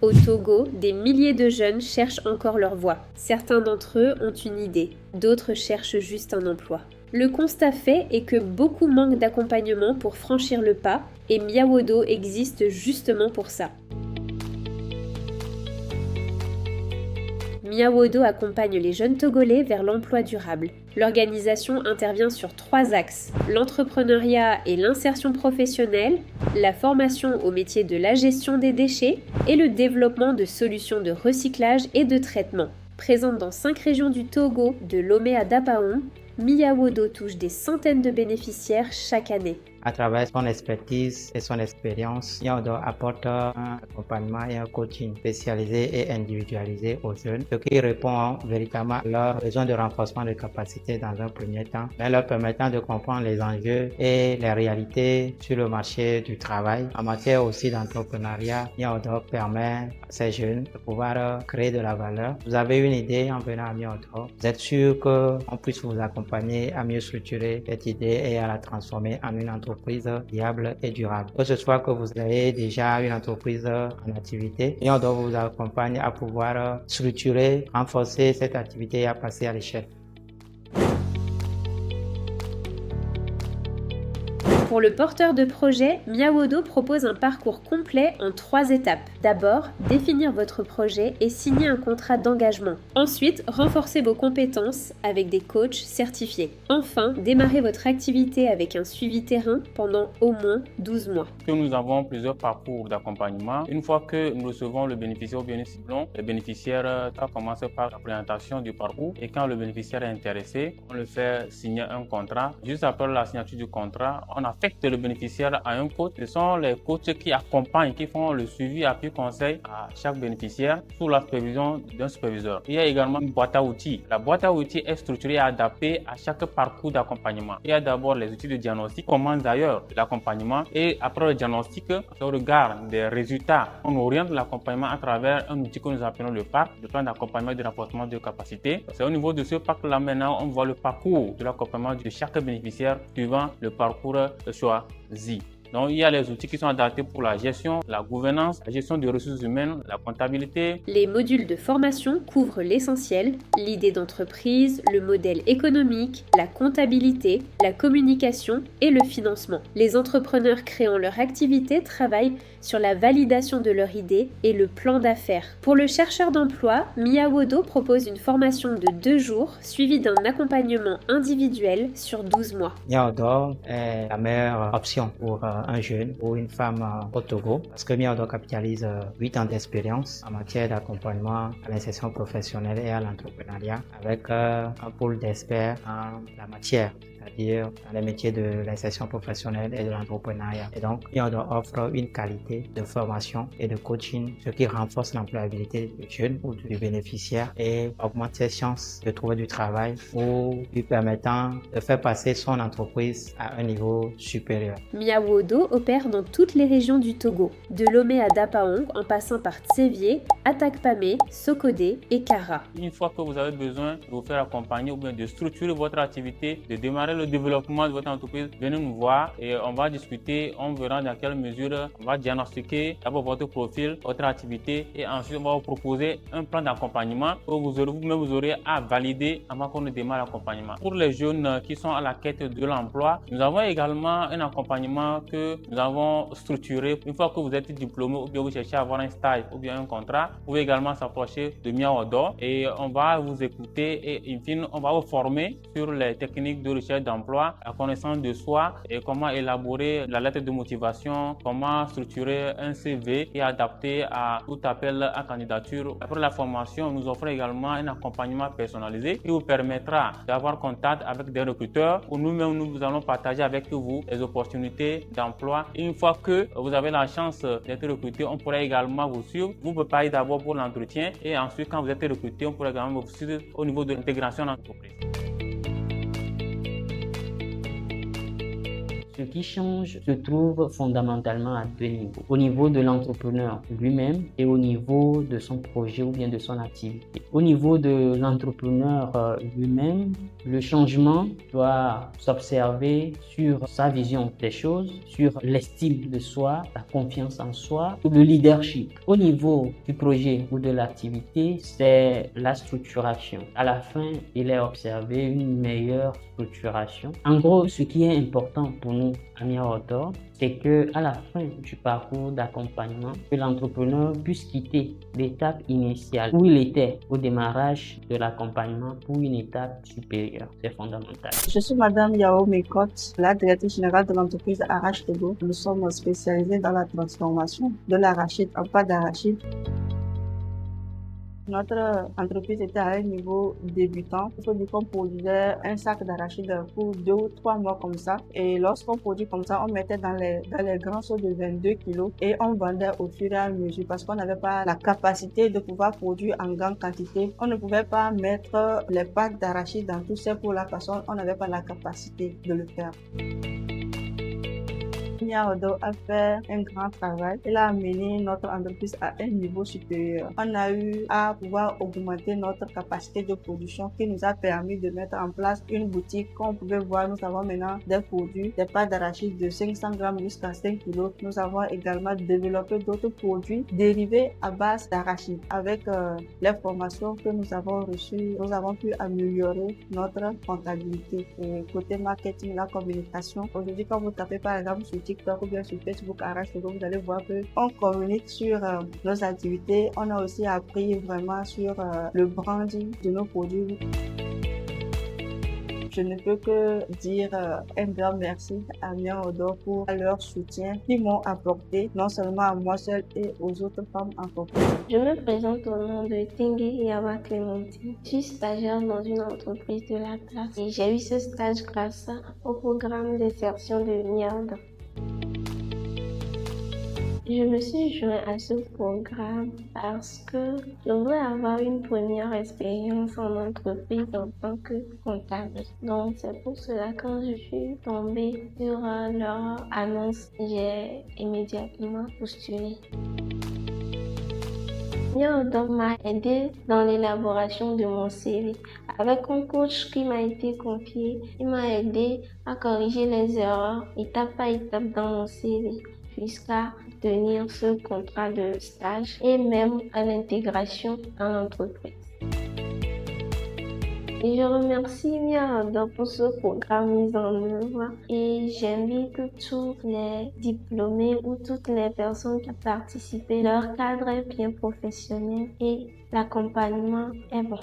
Au Togo, des milliers de jeunes cherchent encore leur voie. Certains d'entre eux ont une idée, d'autres cherchent juste un emploi. Le constat fait est que beaucoup manquent d'accompagnement pour franchir le pas, et Miawodo existe justement pour ça. Miawodo accompagne les jeunes Togolais vers l'emploi durable. L'organisation intervient sur 3 axes: l'entrepreneuriat et l'insertion professionnelle, la formation au métier de la gestion des déchets et le développement de solutions de recyclage et de traitement. Présente dans 5 régions du Togo, de Lomé à Dapaon, Miawodo touche des centaines de bénéficiaires chaque année. À travers son expertise et son expérience, Miawodo apporte un accompagnement et un coaching spécialisé et individualisé aux jeunes, ce qui répond véritablement à leurs besoins de renforcement de capacité dans un premier temps, mais leur permettant de comprendre les enjeux et les réalités sur le marché du travail. En matière aussi d'entrepreneuriat, Miawodo permet à ces jeunes de pouvoir créer de la valeur. Vous avez une idée en venant à Miawodo, vous êtes sûr qu'on puisse vous accompagner à mieux structurer cette idée et à la transformer en une entreprise viable et durable. Que ce soit que vous ayez déjà une entreprise en activité, et on doit vous accompagner à pouvoir structurer, renforcer cette activité et à passer à l'échelle. Pour le porteur de projet, Miawodo propose un parcours complet en 3 étapes. D'abord, définir votre projet et signer un contrat d'engagement. Ensuite, renforcer vos compétences avec des coachs certifiés. Enfin, démarrer votre activité avec un suivi terrain pendant au moins 12 mois. Nous avons plusieurs parcours d'accompagnement. Une fois que nous recevons le bénéficiaire ou bien nous ciblons, le bénéficiaire va commencer par la présentation du parcours et quand le bénéficiaire est intéressé, on le fait signer un contrat. Juste après la signature du contrat, on affecte le bénéficiaire à un coach. Ce sont les coachs qui accompagnent, qui font le suivi, appui, conseil à chaque bénéficiaire sous la supervision d'un superviseur. Il y a également une boîte à outils. La boîte à outils est structurée et adaptée à chaque parcours d'accompagnement. Il y a d'abord les outils de diagnostic, comment d'ailleurs l'accompagnement, et après le diagnostic, au regard des résultats, on oriente l'accompagnement à travers un outil que nous appelons le PAC, le plan d'accompagnement et de renforcement de capacité. C'est au niveau de ce PAC-là maintenant, on voit le parcours de l'accompagnement de chaque bénéficiaire suivant le parcours choisi. Donc, il y a les outils qui sont adaptés pour la gestion, la gouvernance, la gestion des ressources humaines, la comptabilité. Les modules de formation couvrent l'essentiel: l'idée d'entreprise, le modèle économique, la comptabilité, la communication et le financement. Les entrepreneurs créant leur activité travaillent sur la validation de leur idée et le plan d'affaires. Pour le chercheur d'emploi, Miawodo propose une formation de 2 jours suivie d'un accompagnement individuel sur 12 mois. Miawodo est la meilleure option pour un jeune ou une femme au Togo parce que Miawodo capitalise 8 ans d'expérience en matière d'accompagnement à l'insertion professionnelle et à l'entrepreneuriat avec un pôle d'experts en la matière, c'est-à-dire dans les métiers de l'insertion professionnelle et de l'entrepreneuriat. Et donc, Miawodo offre une qualité de formation et de coaching, ce qui renforce l'employabilité du jeune ou du bénéficiaire et augmente ses chances de trouver du travail ou lui permettant de faire passer son entreprise à un niveau supérieur. Miawodo opère dans toutes les régions du Togo, de Lomé à Dapaong en passant par Tsévié, Atakpamé, Sokodé et Kara. Une fois que vous avez besoin de vous faire accompagner ou bien de structurer votre activité, de démarrer le développement de votre entreprise, venez nous voir et on va discuter, on verra dans quelle mesure on va diagnostiquer d'abord votre profil, votre activité et ensuite on va vous proposer un plan d'accompagnement que vous aurez à valider avant qu'on ne démarre l'accompagnement. Pour les jeunes qui sont à la quête de l'emploi, nous avons également un accompagnement que nous avons structuré. Une fois que vous êtes diplômé ou bien vous cherchez à avoir un stage ou bien un contrat, vous pouvez également s'approcher de Miawodo et on va vous écouter et in fine, on va vous former sur les techniques de recherche d'emploi, la connaissance de soi et comment élaborer la lettre de motivation, comment structurer un CV et adapté à tout appel à candidature. Après la formation, nous offrons également un accompagnement personnalisé qui vous permettra d'avoir contact avec des recruteurs où nous-mêmes nous allons partager avec vous les opportunités d'emploi. Et une fois que vous avez la chance d'être recruté, on pourra également vous suivre. Vous préparez d'abord pour l'entretien et ensuite quand vous êtes recruté, on pourra également vous suivre au niveau de l'intégration dans l'entreprise. Ce qui change se trouve fondamentalement à deux niveaux. Au niveau de l'entrepreneur lui-même et au niveau de son projet ou bien de son activité. Au niveau de l'entrepreneur lui-même, le changement doit s'observer sur sa vision des choses, sur l'estime de soi, la confiance en soi, le leadership. Au niveau du projet ou de l'activité, c'est la structuration. À la fin, il est observé une meilleure structuration. En gros, ce qui est important pour nous, Amir Odor, c'est que à la fin du parcours d'accompagnement, que l'entrepreneur puisse quitter l'étape initiale où il était au démarrage de l'accompagnement pour une étape supérieure. C'est fondamental. Je suis Madame Yao Mekot, la directrice générale de l'entreprise Arrache Togo. Nous sommes spécialisés dans la transformation de l'arachide en pâte d'arachide. Notre entreprise était à un niveau débutant. Il faut dire qu'on produisait un sac d'arachide pour 2 ou 3 mois comme ça. Et lorsqu'on produit comme ça, on mettait dans les grands seaux de 22 kilos et on vendait au fur et à mesure parce qu'on n'avait pas la capacité de pouvoir produire en grande quantité. On ne pouvait pas mettre les pâtes d'arachide dans tous ces pots-là parce qu'on n'avait pas la capacité de le faire. Amir Odor a fait un grand travail. Il a amené notre entreprise à un niveau supérieur. On a eu à pouvoir augmenter notre capacité de production qui nous a permis de mettre en place une boutique. Comme vous pouvez voir, nous avons maintenant des produits, des pâtes d'arachide de 500 grammes jusqu'à 5 kilos. Nous avons également développé d'autres produits dérivés à base d'arachide. Avec les formations que nous avons reçues, nous avons pu améliorer notre comptabilité. Et côté marketing, la communication. Aujourd'hui, quand vous tapez par exemple sur TikTok ou bien sur Facebook Arrache Togo, vous allez voir qu'on communique sur nos activités. On a aussi appris vraiment sur le branding de nos produits. Je ne peux que dire un grand merci à Amir Odor pour leur soutien qu'ils m'ont apporté, non seulement à moi seule et aux autres femmes entreprises. Je me présente au nom de Tengue Yawa Clémentine. Je suis stagiaire dans une entreprise de la place et j'ai eu ce stage grâce au programme d'insertion de MIAD. Je me suis joint à ce programme parce que je voulais avoir une première expérience en entreprise en tant que comptable. Donc c'est pour cela que quand je suis tombée sur leur annonce, j'ai immédiatement postulé. Amir Odor m'a aidé dans l'élaboration de mon CV. Avec un coach qui m'a été confié, il m'a aidé à corriger les erreurs étape par étape dans mon CV jusqu'à obtenir ce contrat de stage et même à l'intégration dans l'entreprise. Et je remercie Amir Odor pour ce programme mis en œuvre et j'invite tous les diplômés ou toutes les personnes qui ont participé. Leur cadre est bien professionnel et l'accompagnement est bon.